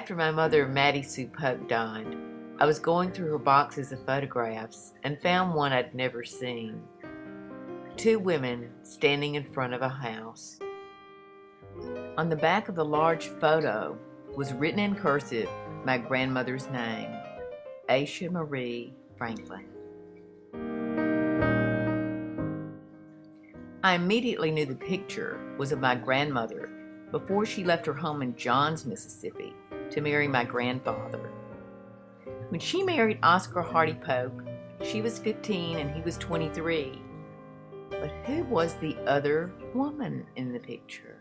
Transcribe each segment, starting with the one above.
After my mother, Mattie Sue Pope, died, I was going through her boxes of photographs and found one I'd never seen. Two women standing in front of a house. On the back of the large photo was written in cursive my grandmother's name, Aisha Marie Franklin. I immediately knew the picture was of my grandmother before she left her home in Johns, Mississippi to marry my grandfather. When she married Oscar Hardy Pope, she was 15 and he was 23. But who was the other woman in the picture?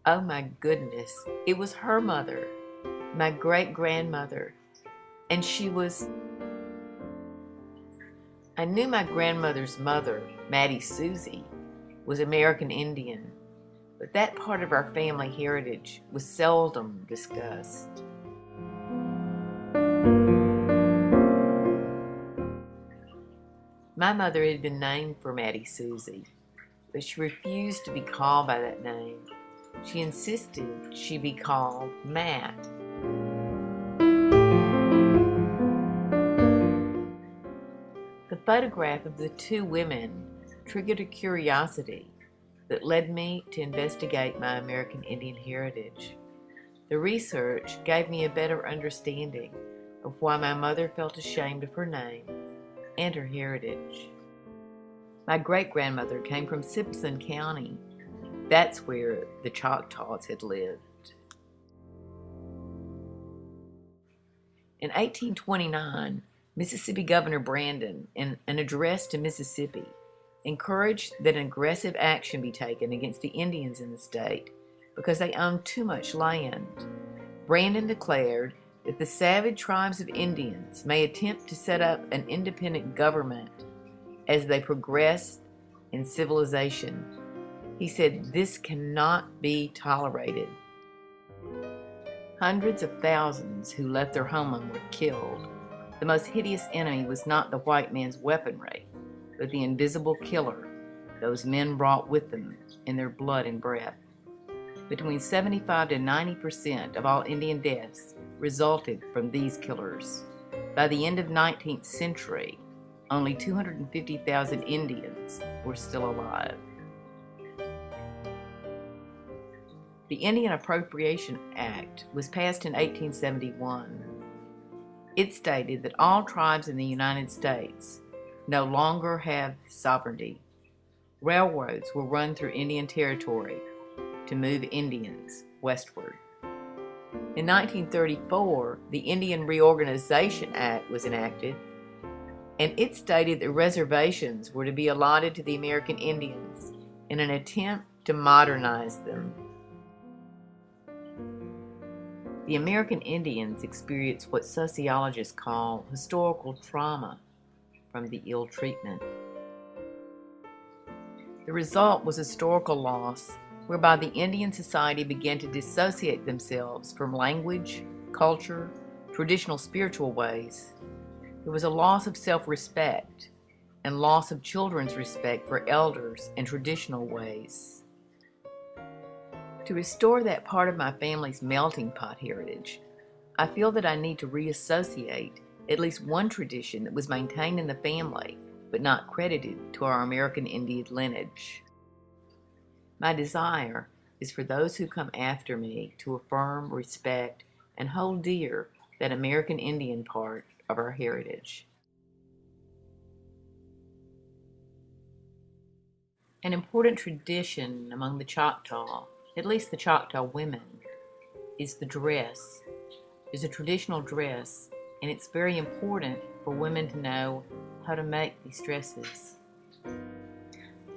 Oh my goodness, it was her mother, my great-grandmother, and I knew my grandmother's mother, Mattie Susie, was American Indian, but that part of our family heritage was seldom discussed. My mother had been named for Mattie Susie, but she refused to be called by that name. She insisted she be called Matt. The photograph of the two women triggered a curiosity that led me to investigate my American Indian heritage. The research gave me a better understanding of why my mother felt ashamed of her name and her heritage. My great-grandmother came from Simpson County. That's where the Choctaws had lived. In 1829, Mississippi Governor Brandon, in an address to Mississippi, encouraged that an aggressive action be taken against the Indians in the state because they owned too much land. Brandon declared that the savage tribes of Indians may attempt to set up an independent government as they progress in civilization. He said this cannot be tolerated. Hundreds of thousands who left their homeland were killed. The most hideous enemy was not the white man's weaponry, but the invisible killer those men brought with them in their blood and breath. Between 75 to 90% of all Indian deaths resulted from these killers. By the end of the 19th century, only 250,000 Indians were still alive. The Indian Appropriation Act was passed in 1871. It stated that all tribes in the United States no longer have sovereignty. Railroads will run through Indian territory to move Indians westward. In 1934, the Indian Reorganization Act was enacted, and it stated that reservations were to be allotted to the American Indians in an attempt to modernize them. The American Indians experienced what sociologists call historical trauma from the ill treatment. The result was historical loss, whereby the Indian society began to dissociate themselves from language, culture, traditional spiritual ways. There was a loss of self-respect and loss of children's respect for elders and traditional ways. To restore that part of my family's melting pot heritage, I feel that I need to reassociate at least one tradition that was maintained in the family but not credited to our American Indian lineage. My desire is for those who come after me to affirm, respect, and hold dear that American Indian part of our heritage. An important tradition among the Choctaw, at least the Choctaw women, is the dress. There's a traditional dress, and it's very important for women to know how to make these dresses.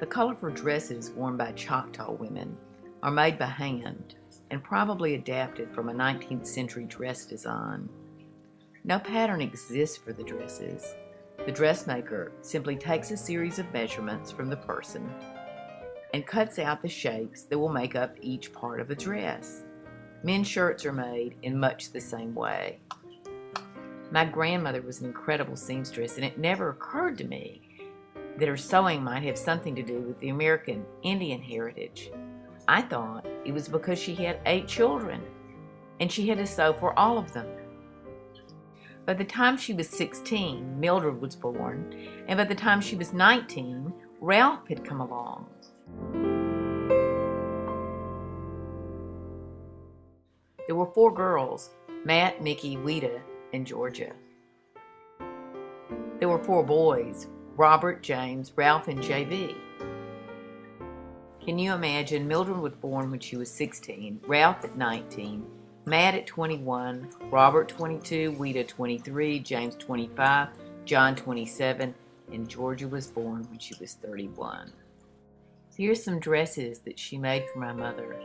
The colorful dresses worn by Choctaw women are made by hand and probably adapted from a 19th century dress design. No pattern exists for the dresses. The dressmaker simply takes a series of measurements from the person and cuts out the shapes that will make up each part of a dress. Men's shirts are made in much the same way. My grandmother was an incredible seamstress, and it never occurred to me that her sewing might have something to do with the American Indian heritage. I thought it was because she had 8 children, and she had to sew for all of them. By the time she was 16, Mildred was born, and by the time she was 19, Ralph had come along. There were 4 girls: Matt, Mickey, Weta, and Georgia. There were 4 boys: Robert, James, Ralph, and JB. Can you imagine? Mildred was born when she was 16, Ralph at 19, Matt at 21, Robert 22, Weta 23, James 25, John 27, and Georgia was born when she was 31. Here's some dresses that she made for my mother.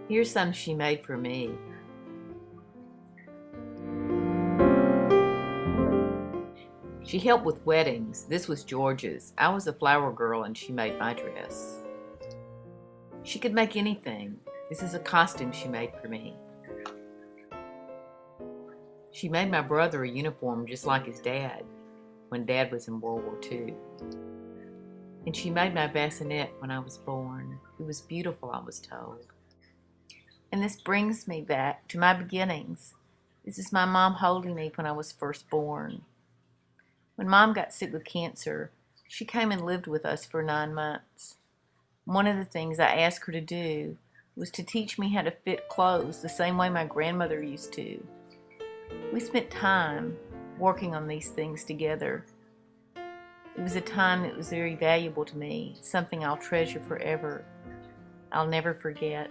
Here's some she made for me. She helped with weddings. This was Georgia's. I was a flower girl and she made my dress. She could make anything. This is a costume she made for me. She made my brother a uniform just like his dad when Dad was in World War II. And she made my bassinet when I was born. It was beautiful, I was told. And this brings me back to my beginnings. This is my mom holding me when I was first born. When Mom got sick with cancer, she came and lived with us for 9 months. One of the things I asked her to do was to teach me how to fit clothes the same way my grandmother used to. We spent time working on these things together. It was a time that was very valuable to me, something I'll treasure forever. I'll never forget.